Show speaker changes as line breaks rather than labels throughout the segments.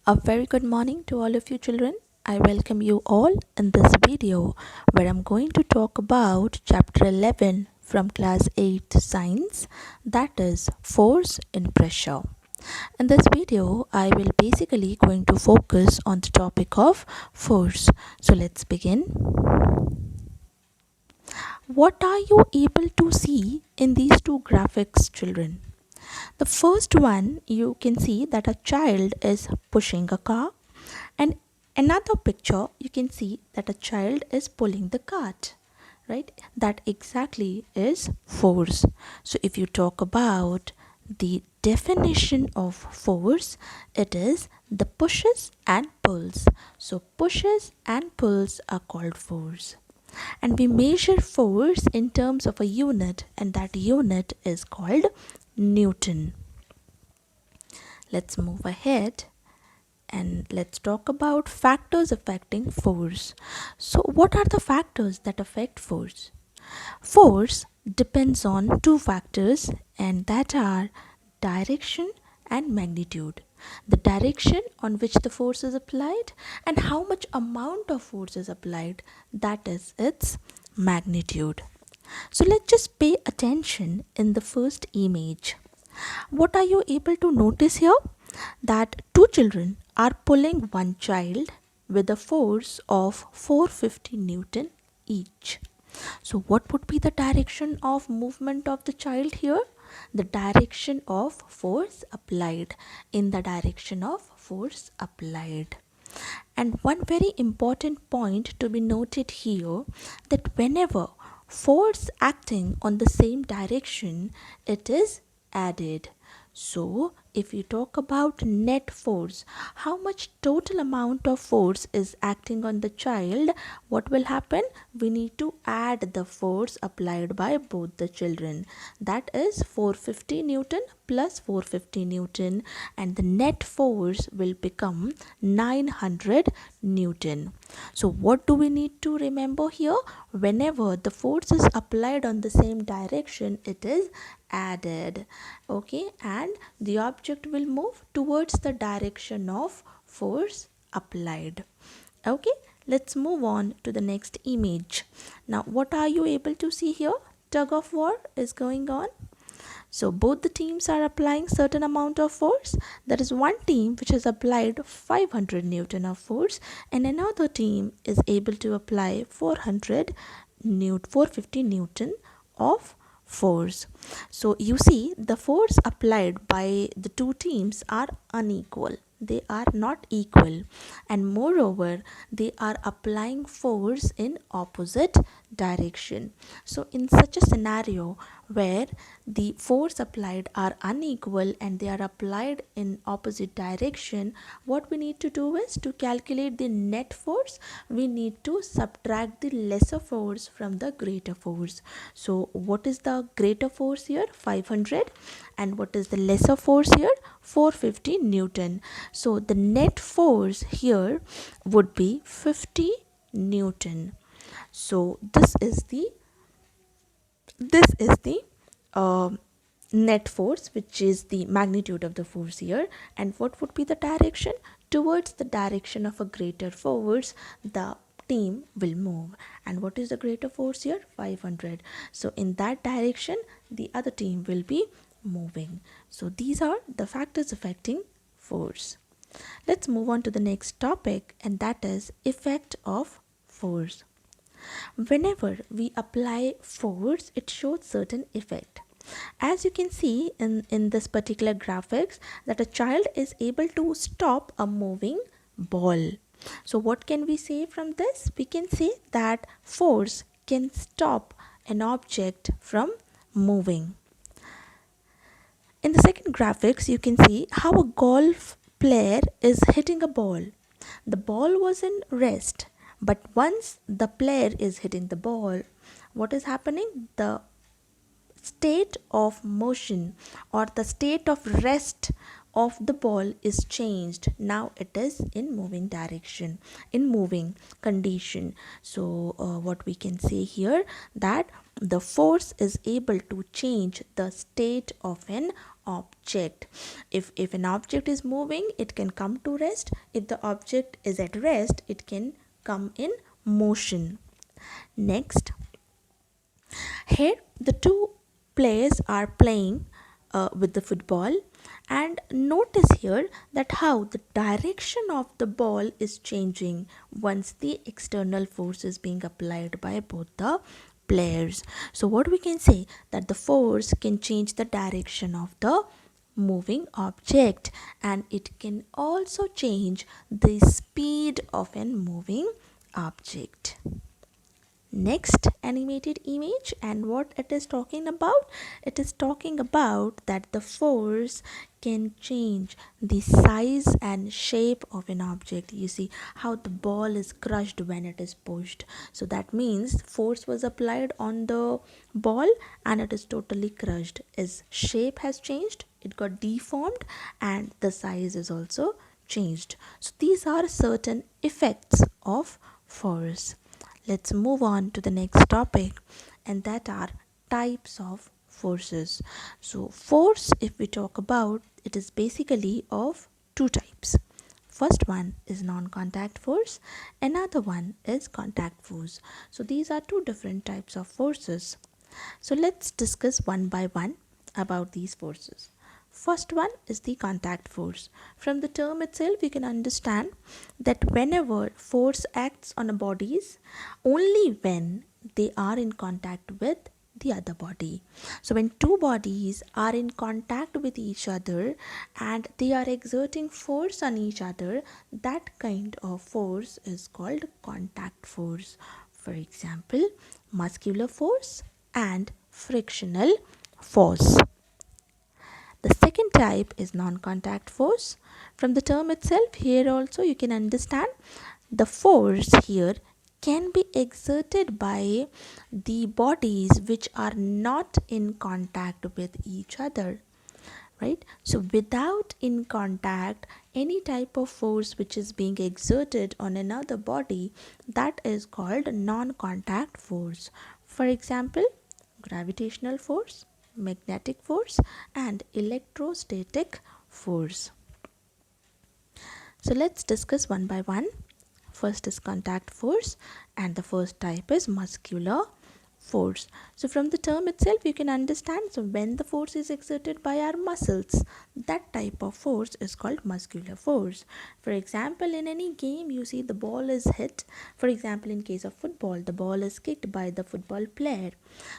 A very good morning to all of you children. I welcome you all in this video where I'm going to talk about chapter 11 from class 8 science, that is force in pressure. In this video I will basically going to focus on the topic of force. So let's begin. What are you able to see in these two graphics, children? The first one, you can see that a child is pushing a car, and another picture you can see that a child is pulling the cart, right? That exactly is force. So if you talk about the definition of force, it is the pushes and pulls. So pushes and pulls are called force, and we measure force in terms of a unit, and that unit is called Newton. Let's move ahead and let's talk about factors affecting force. So what are the factors that affect force? Force depends on two factors, and that are direction and magnitude. The direction on which the force is applied and how much amount of force is applied, that is its magnitude. So let's just pay attention in the first image. What are you able to notice here? That two children are pulling one child with a force of 450 Newton each. So what would be the direction of movement of the child here? The direction of force applied, in the direction of force applied. And one very important point to be noted here, that whenever force acting on the same direction, it is added. So if you talk about net force, how much total amount of force is acting on the child, what will happen? We need to add the force applied by both the children. That is 450 Newton plus 450 Newton, and the net force will become 900 Newton. So what do we need to remember here? Whenever the force is applied on the same direction, it is added. Okay, and the object will move towards the direction of force applied. Okay, let's move on to the next image. Now what are you able to see here? Tug of war is going on. So both the teams are applying certain amount of force. There is one team which has applied 500 Newton of force, and another team is able to apply 450 Newton of force. So you see, the force applied by the two teams are unequal. They are not equal, and moreover they are applying force in opposite direction. So in such a scenario where the force applied are unequal and they are applied in opposite direction, what we need to do is, to calculate the net force, we need to subtract the lesser force from the greater force. So what is the greater force here? 500. And what is the lesser force here? 450 Newton. So the net force here would be 50 Newton. So this is the uh, net force, which is the magnitude of the force here. And what would be the direction? Towards the direction of a greater force, the team will move. And what is the greater force here? 500. So in that direction, the other team will be moving. So these are the factors affecting force. Let's move on to the next topic, and that is effect of force. Whenever we apply force, it shows certain effect. As you can see in this particular graphics, that a child is able to stop a moving ball. So what can we say from this? We can say that force can stop an object from moving. In the second graphics, you can see how a golf player is hitting a ball. The ball was in rest, but once the player is hitting the ball, what is happening? The state of motion or the state of rest of the ball is changed. Now it is in moving direction, in moving condition. So what we can say here, that the force is able to change the state of an object. If an object is moving, it can come to rest. If the object is at rest, it can come in motion. Next, here the two players are playing with the football, and notice here that how the direction of the ball is changing once the external force is being applied by both the players. So what we can say, that the force can change the direction of the moving object, and it can also change the speed of a moving object. Next animated image, and what it is talking about, it is talking about that the force can change the size and shape of an object. You see how the ball is crushed when it is pushed, so that means force was applied on the ball and it is totally crushed. Its shape has changed, it got deformed, and the size is also changed. So these are certain effects of force. Let's move on to the next topic, and that are types of forces. So force, if we talk about, it is basically of two types. First one is non-contact force, another one is contact force. So these are two different types of forces. So let's discuss one by one about these forces. First one is the contact force. From the term itself, you can understand that whenever force acts on a bodies, only when they are in contact with the other body. So when two bodies are in contact with each other and they are exerting force on each other, that kind of force is called contact force. For example, muscular force and frictional force. The second type is non-contact force. From the term itself, here also you can understand the force here can be exerted by the bodies which are not in contact with each other, right? So without in contact, any type of force which is being exerted on another body, that is called non-contact force. For example, gravitational force, magnetic force, and electrostatic force. So let's discuss one by one. First is contact force, and the first type is muscular force. So from the term itself you can understand, so when the force is exerted by our muscles, that type of force is called muscular force. For example, in any game you see the ball is hit. For example, in case of football, the ball is kicked by the football player,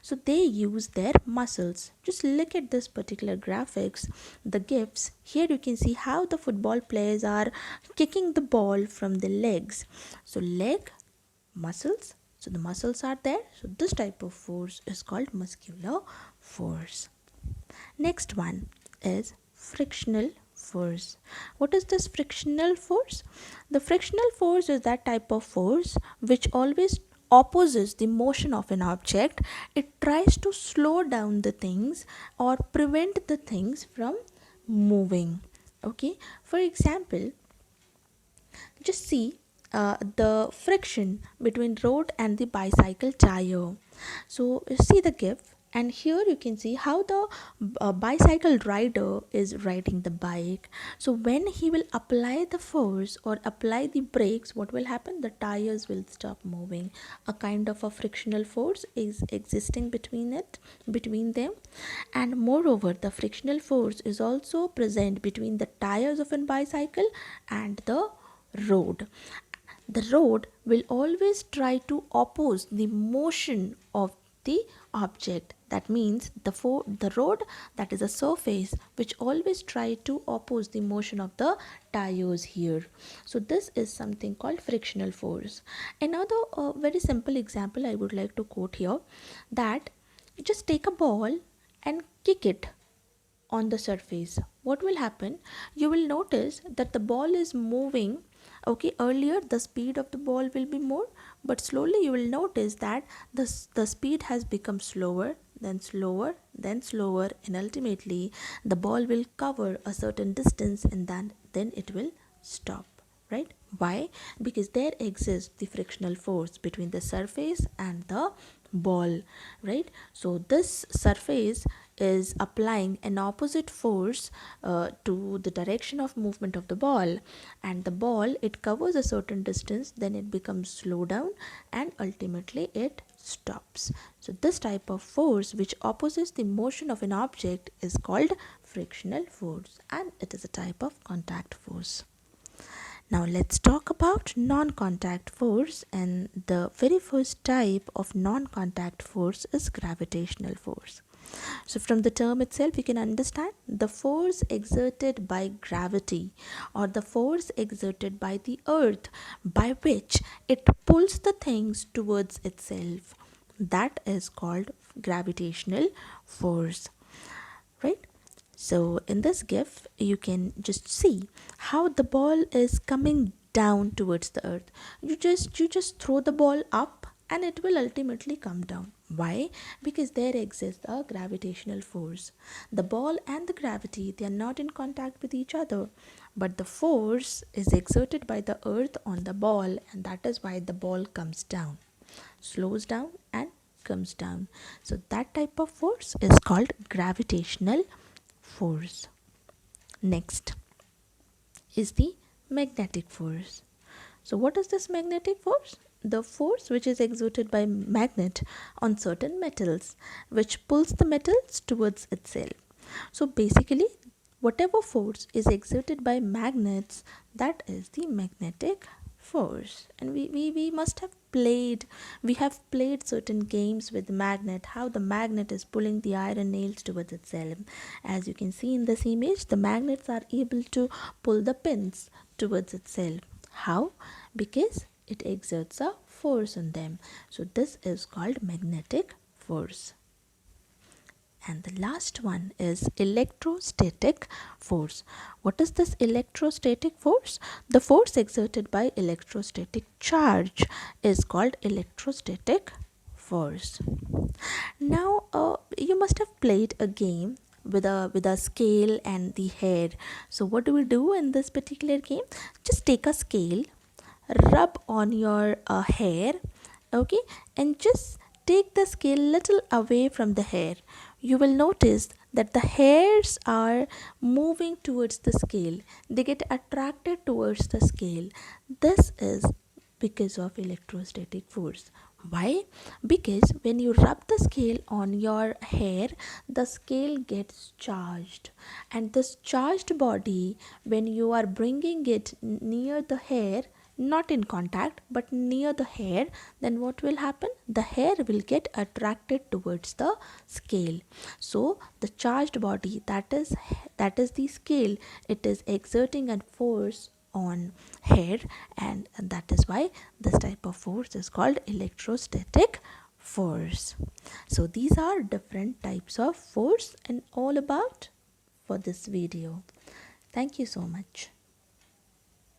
so they use their muscles. Just look at this particular graphics, the gifs. Here you can see how the football players are kicking the ball from the legs. So leg, muscles, so the muscles are there, so this type of force is called muscular force. Next one is frictional force. What is this frictional force? The frictional force is that type of force which always opposes the motion of an object. It tries to slow down the things or prevent the things from moving. Okay, for example, just see the friction between road and the bicycle tire. So see the gif, and here you can see how the bicycle rider is riding the bike. So when he will apply the force or apply the brakes, what will happen? The tires will stop moving. A kind of a frictional force is existing between them, and moreover the frictional force is also present between the tires of a bicycle and the road. The road will always try to oppose the motion of the object. That means the road, that is a surface which always try to oppose the motion of the tires here. So this is something called frictional force. Another very simple example I would like to quote here, that just take a ball and kick it on the surface. What will happen? You will notice that the ball is moving. Okay, earlier the speed of the ball will be more, but slowly you will notice that the speed has become slower, then slower, then slower, and ultimately the ball will cover a certain distance and then it will stop, right? Why? Because there exists the frictional force between the surface and the ball, right? So this surface is applying an opposite force to the direction of movement of the ball, and the ball, it covers a certain distance, then it becomes slow down, and ultimately it stops. So this type of force which opposes the motion of an object is called frictional force, and it is a type of contact force. Now let's talk about non-contact force, and the very first type of non-contact force is gravitational force. So from the term itself you can understand the force exerted by gravity, or the force exerted by the earth, by which it pulls the things towards itself. That is called gravitational force, right? So in this GIF you can just see how the ball is coming down towards the earth. You just throw the ball up and it will ultimately come down. Why? Because there exists a gravitational force. The ball and the gravity, they are not in contact with each other, but the force is exerted by the earth on the ball, and that is why the ball comes down, slows down, and comes down. So that type of force is called gravitational force. Next is the magnetic force. So what is this magnetic force? The force which is exerted by magnet on certain metals, which pulls the metals towards itself. So basically whatever force is exerted by magnets, that is the magnetic force. And we must have played, we have played certain games with magnet, how the magnet is pulling the iron nails towards itself. As you can see in this image, the magnets are able to pull the pins towards itself. How? Because it exerts a force on them. So this is called magnetic force. And the last one is electrostatic force. What is this electrostatic force? The force exerted by electrostatic charge is called electrostatic force. Now you must have played a game with a scale and the hair. So what do we do in this particular game? Just take a scale, rub on your hair, okay, and just take the scale little away from the hair. You will notice that the hairs are moving towards the scale, they get attracted towards the scale. This is because of electrostatic force. Why? Because when you rub the scale on your hair, the scale gets charged, and this charged body, when you are bringing it near the hair, not in contact but near the hair, then what will happen? The hair will get attracted towards the scale. So the charged body, that is the scale, it is exerting a force on hair, and that is why this type of force is called electrostatic force. So these are different types of force and all about for this video. Thank you so much.